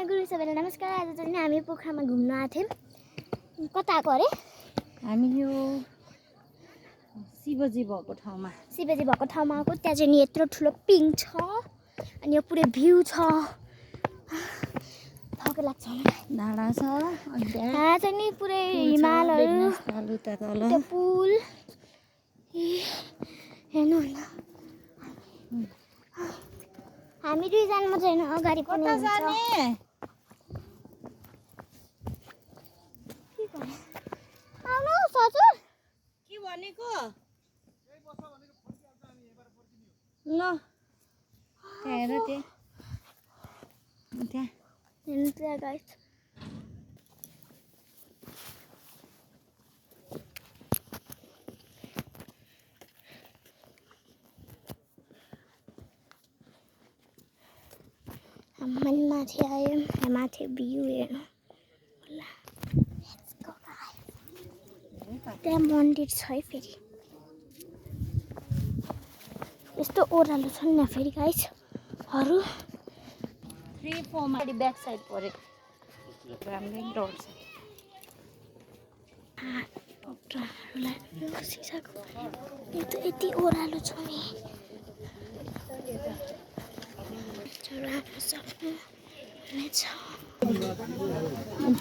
गुरु सबैलाई नमस्कार। आज चाहिँ हामी पोखरामा घुम्न आएको थियौँ। कता आएको अरे? हामी यो शिवजी भएको ठाउँमा आएको। त्यहाँ चाहिँ नि यत्रो ठुलो पिङ छ अनि यो पुरै भ्यू छ। थके लाग्छ मलाई। डाँडा छ अनि यहाँ चाहिँ नि पुरै हिमालहरू, त्यो पुल हेर्नु न। हामी दुईजना मात्रै हैन, अगाडि पनि कता जाने? आउनु ससुर के भनेको? ल त्यहाँ हेर त्यहाँ हेर्नु त्यहाँ गाइस। हामी माथि आयौँ। यहाँ माथि भ्यू हेर्नु। त्यहाँ मन्दिर छ है फेरि। यस्तो ओह्रालो छ नि फेरि गाइसहरू। 3-4 मा ब्याक साइड परे राम्रै डर छ। यति ओह्रालो छ नि।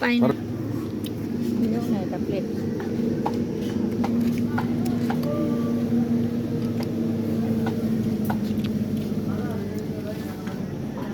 पाइन ल्याउन यता प्लेट